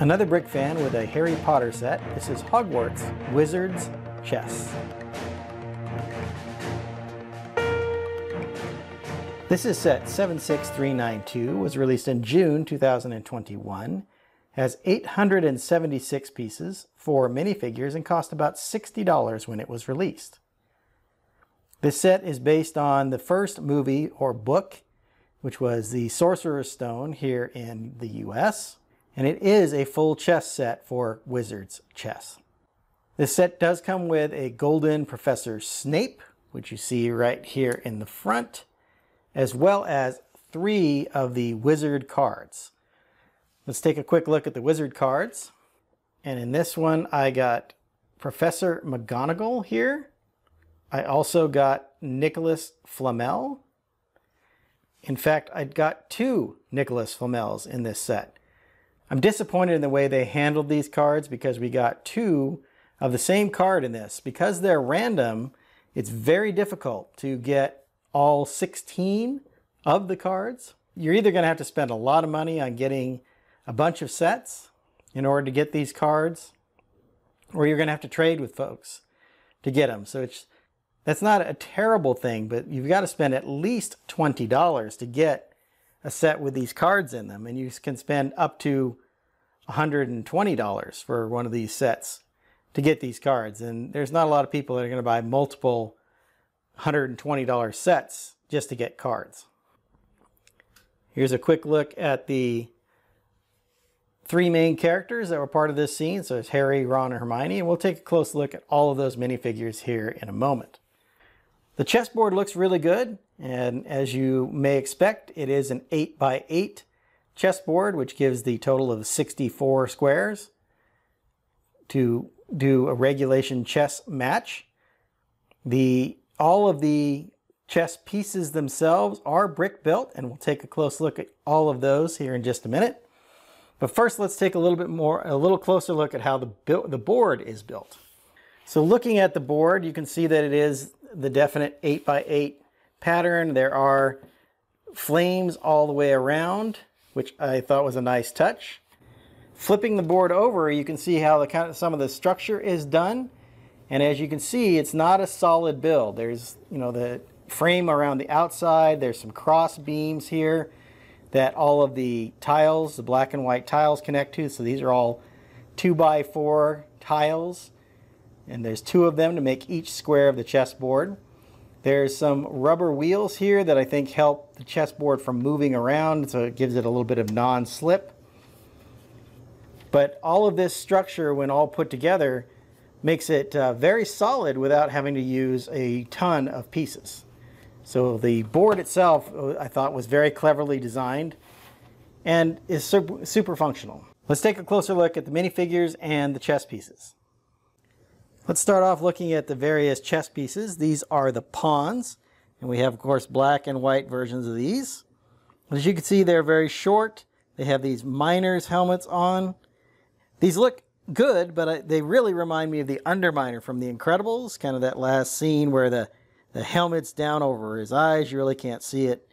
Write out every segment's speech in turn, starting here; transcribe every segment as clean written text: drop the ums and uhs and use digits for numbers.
Another brick fan with a Harry Potter set. This is Hogwarts Wizards Chess. This is set 76392, was released in June 2021, has 876 pieces, 4 minifigures, and cost about $60 when it was released. This set is based on the first movie or book, which was The Sorcerer's Stone here in the US, and it is a full chess set for Wizards Chess. This set does come with a golden Professor Snape, which you see right here in the front, as well as 3 of the wizard cards. Let's take a quick look at the wizard cards. And in this one, I got Professor McGonagall here. I also got Nicholas Flamel. In fact, I got 2 Nicholas Flamels in this set. I'm disappointed in the way they handled these cards because we got 2 of the same card in this. Because they're random, it's very difficult to get all 16 of the cards. You're either going to have to spend a lot of money on getting a bunch of sets in order to get these cards, or you're going to have to trade with folks to get them. So that's not a terrible thing, but you've got to spend at least $20 to get a set with these cards in them, and you can spend up to $120 for one of these sets to get these cards. And there's not a lot of people that are going to buy multiple $120 sets just to get cards. Here's a quick look at the 3 main characters that were part of this scene. So it's Harry, Ron, and Hermione, and we'll take a close look at all of those minifigures here in a moment. The chessboard looks really good, and as you may expect, it is an 8x8 chessboard, which gives the total of 64 squares to do a regulation chess match. All of the chess pieces themselves are brick built, and we'll take a close look at all of those here in just a minute. But first, let's take a little closer look at how the board is built. So looking at the board, you can see that it is the definite 8x8 pattern. There are flames all the way around, which I thought was a nice touch. Flipping the board over, you can see how some of the structure is done. And as you can see, it's not a solid build. There's, the frame around the outside. There's some cross beams here that all of the tiles, the black and white tiles, connect to. So these are all 2x4 tiles. And there's 2 of them to make each square of the chessboard. There's some rubber wheels here that I think help the chessboard from moving around, so it gives it a little bit of non-slip. But all of this structure, when all put together, makes it very solid without having to use a ton of pieces. So the board itself, I thought, was very cleverly designed and is super functional. Let's take a closer look at the minifigures and the chess pieces. Let's start off looking at the various chess pieces. These are the pawns, and we have, of course, black and white versions of these. As you can see, they're very short. They have these miners' helmets on. These look good, but they really remind me of the Underminer from The Incredibles, kind of that last scene where the helmet's down over his eyes. You really can't see it.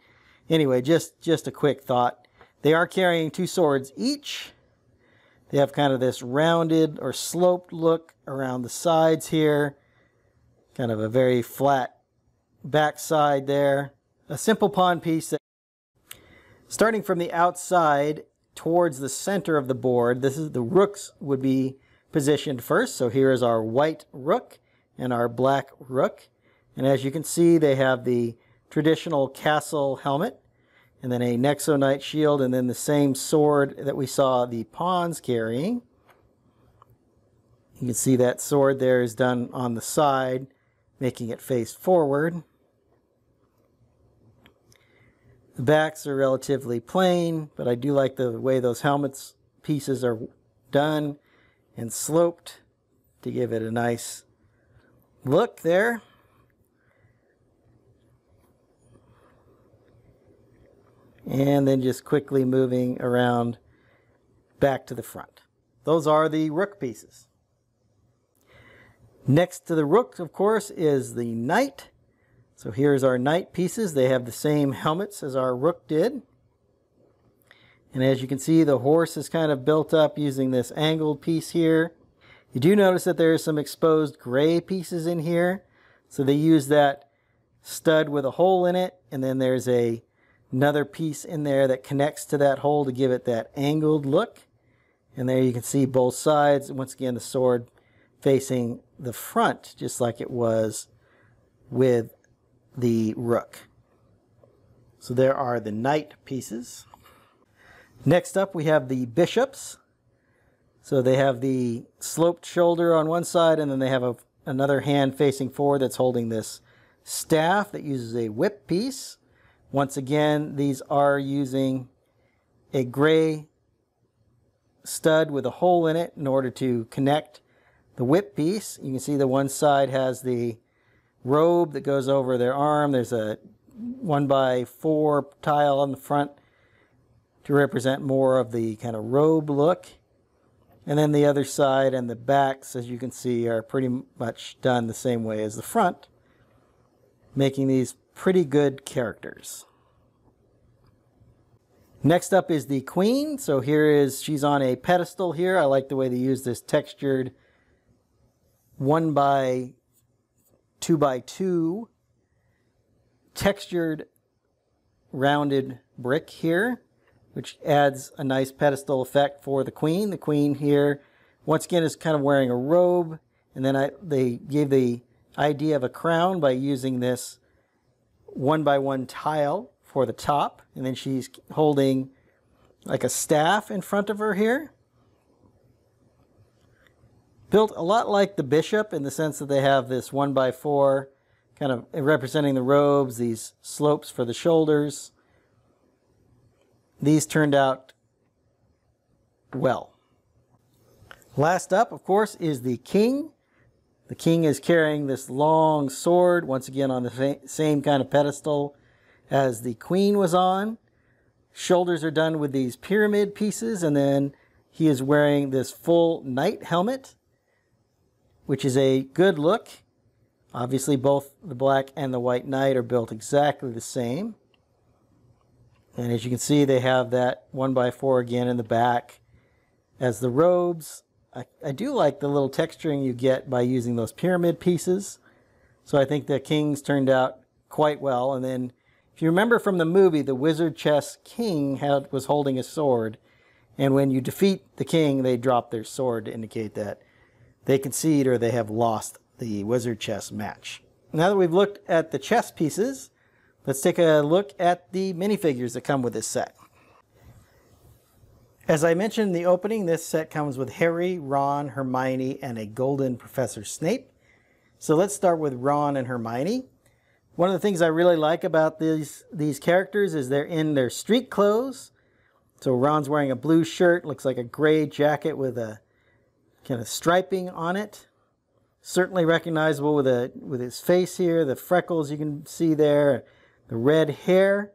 Anyway, just a quick thought. They are carrying 2 swords each. They have kind of this rounded or sloped look around the sides here. Kind of a very flat backside there. A simple pawn piece that, starting from the outside towards the center of the board, the rooks would be positioned first. So here is our white rook and our black rook. And as you can see, they have the traditional castle helmet, and then a Nexo Knight shield, and then the same sword that we saw the pawns carrying. You can see that sword there is done on the side, making it face forward. The backs are relatively plain, but I do like the way those helmets pieces are done and sloped to give it a nice look there. And then just quickly moving around back to the front. Those are the rook pieces. Next to the rook, of course, is the knight. So here's our knight pieces. They have the same helmets as our rook did. And as you can see, the horse is kind of built up using this angled piece here. You do notice that there are some exposed gray pieces in here. So they use that stud with a hole in it, and then there's another piece in there that connects to that hole to give it that angled look. And there you can see both sides. Once again, the sword facing the front, just like it was with the rook. So there are the knight pieces. Next up, we have the bishops. So they have the sloped shoulder on one side, and then they have another hand facing forward that's holding this staff that uses a whip piece. Once again, these are using a gray stud with a hole in it in order to connect the whip piece. You can see the one side has the robe that goes over their arm. There's a 1x4 tile on the front to represent more of the kind of robe look. And then the other side and the backs, as you can see, are pretty much done the same way as the front, making these pretty good characters. Next up is the queen. So she's on a pedestal here. I like the way they use this textured 1x2x2 textured rounded brick here, which adds a nice pedestal effect for the queen. The queen here, once again, is kind of wearing a robe, and then they gave the idea of a crown by using this 1x1 tile for the top, and then she's holding like a staff in front of her here. Built a lot like the bishop in the sense that they have this 1x4 kind of representing the robes, these slopes for the shoulders. These turned out well. Last up, of course, is the king. The king is carrying this long sword, once again on the same kind of pedestal as the queen was on. Shoulders are done with these pyramid pieces, and then he is wearing this full knight helmet, which is a good look. Obviously, both the black and the white knight are built exactly the same. And as you can see, they have that 1x4 again in the back as the robes. I do like the little texturing you get by using those pyramid pieces. So I think the kings turned out quite well. And then if you remember from the movie, the wizard chess king was holding a sword. And when you defeat the king, they drop their sword to indicate that they concede or they have lost the wizard chess match. Now that we've looked at the chess pieces, let's take a look at the minifigures that come with this set. As I mentioned in the opening, this set comes with Harry, Ron, Hermione, and a golden Professor Snape. So let's start with Ron and Hermione. One of the things I really like about these characters is they're in their street clothes. So Ron's wearing a blue shirt, looks like a gray jacket with a kind of striping on it. Certainly recognizable with his face here, the freckles you can see there, the red hair.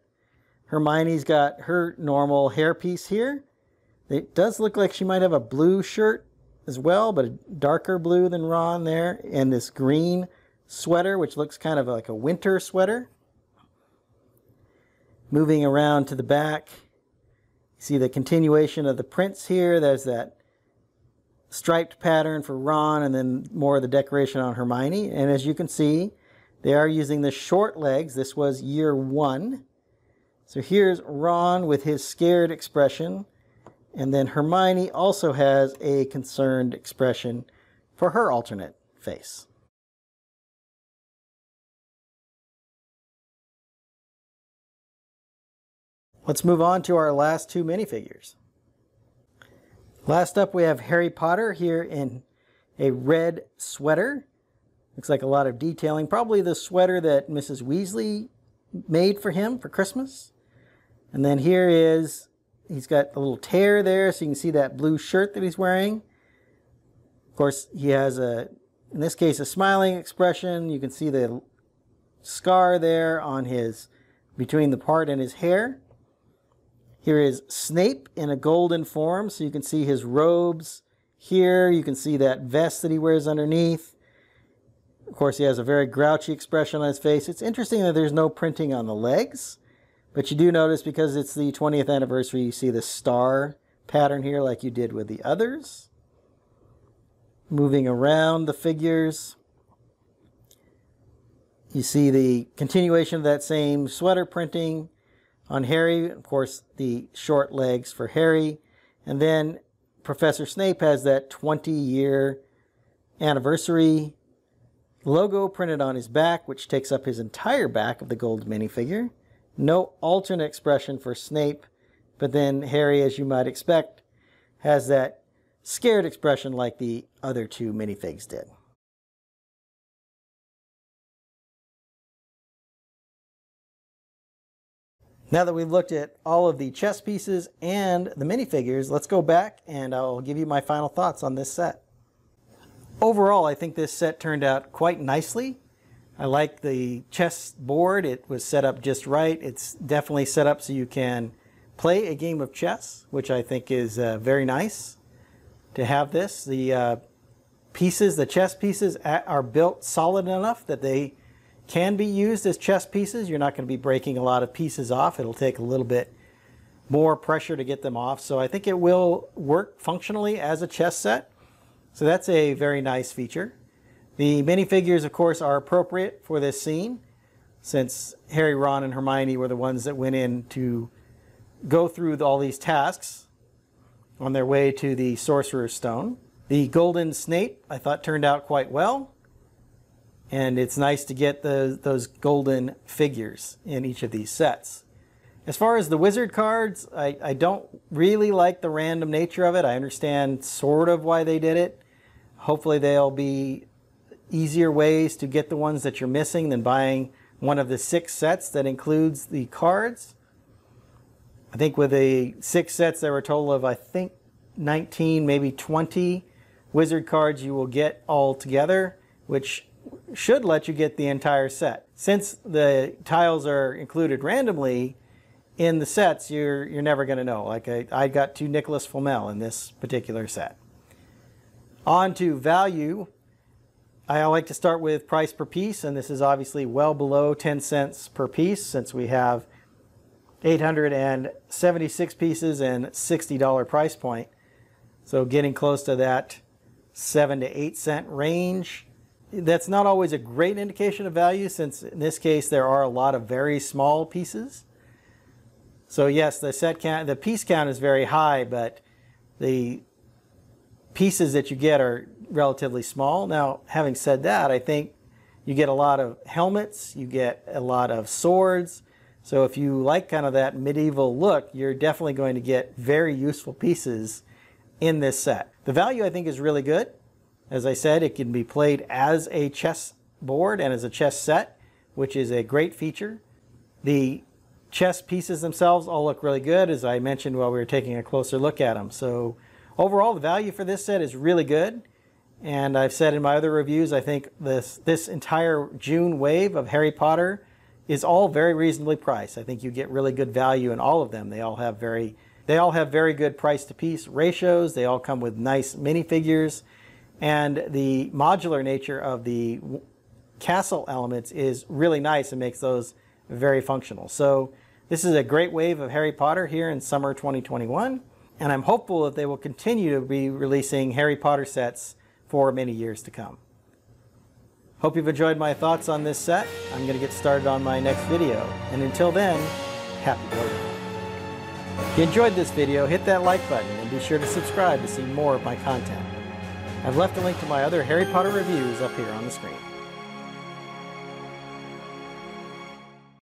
Hermione's got her normal hairpiece here. It does look like she might have a blue shirt as well, but a darker blue than Ron there, and this green sweater, which looks kind of like a winter sweater. Moving around to the back, you see the continuation of the prints here. There's that striped pattern for Ron, and then more of the decoration on Hermione. And as you can see, they are using the short legs. This was year 1. So here's Ron with his scared expression. And then Hermione also has a concerned expression for her alternate face. Let's move on to our last two minifigures. Last up, we have Harry Potter here in a red sweater. Looks like a lot of detailing. Probably the sweater that Mrs. Weasley made for him for Christmas. And then here is, he's got a little tear there, so you can see that blue shirt that he's wearing. Of course, he has in this case, a smiling expression. You can see the scar there on between the part and his hair. Here is Snape in a golden form, so you can see his robes here. You can see that vest that he wears underneath. Of course, he has a very grouchy expression on his face. It's interesting that there's no printing on the legs. But you do notice, because it's the 20th anniversary, you see the star pattern here like you did with the others. Moving around the figures, you see the continuation of that same sweater printing on Harry. Of course, the short legs for Harry. And then Professor Snape has that 20-year anniversary logo printed on his back, which takes up his entire back of the gold minifigure. No alternate expression for Snape, but then Harry, as you might expect, has that scared expression like the other two minifigs did. Now that we've looked at all of the chess pieces and the minifigures, let's go back and I'll give you my final thoughts on this set. Overall, I think this set turned out quite nicely. I like the chess board. It was set up just right. It's definitely set up so you can play a game of chess, which I think is very nice to have this. The pieces, the chess pieces, are built solid enough that they can be used as chess pieces. You're not going to be breaking a lot of pieces off. It'll take a little bit more pressure to get them off. So I think it will work functionally as a chess set. So that's a very nice feature. The minifigures, of course, are appropriate for this scene, since Harry, Ron, and Hermione were the ones that went in to go through all these tasks on their way to the Sorcerer's Stone. The golden Snape, I thought, turned out quite well. And it's nice to get those golden figures in each of these sets. As far as the wizard cards, I don't really like the random nature of it. I understand sort of why they did it. Hopefully they'll be easier ways to get the ones that you're missing than buying one of the 6 sets that includes the cards. I think with the 6 sets, there were a total of, I think, 19, maybe 20 wizard cards you will get all together, which should let you get the entire set. Since the tiles are included randomly in the sets, you're never going to know. Like I got 2 Nicholas Flamel in this particular set. On to value. I like to start with price per piece, and this is obviously well below 10 cents per piece, since we have 876 pieces and $60 price point. So getting close to that 7 to 8 cent range. That's not always a great indication of value, since in this case there are a lot of very small pieces. So yes, the set count, the piece count is very high, but the pieces that you get are relatively small. Now, having said that, I think you get a lot of helmets, you get a lot of swords. So if you like kind of that medieval look, you're definitely going to get very useful pieces in this set. The value, I think, is really good. As I said, it can be played as a chess board and as a chess set, which is a great feature. The chess pieces themselves all look really good, as I mentioned while we were taking a closer look at them. So overall, the value for this set is really good. And I've said in my other reviews, I think this entire June wave of Harry Potter is all very reasonably priced. I think you get really good value in all of them. They all have very good price to piece ratios. They all come with nice minifigures. And the modular nature of the castle elements is really nice and makes those very functional. So this is a great wave of Harry Potter here in summer 2021. And I'm hopeful that they will continue to be releasing Harry Potter sets for many years to come. Hope you've enjoyed my thoughts on this set. I'm going to get started on my next video. And until then, happy building. If you enjoyed this video, hit that like button and be sure to subscribe to see more of my content. I've left a link to my other Harry Potter reviews up here on the screen.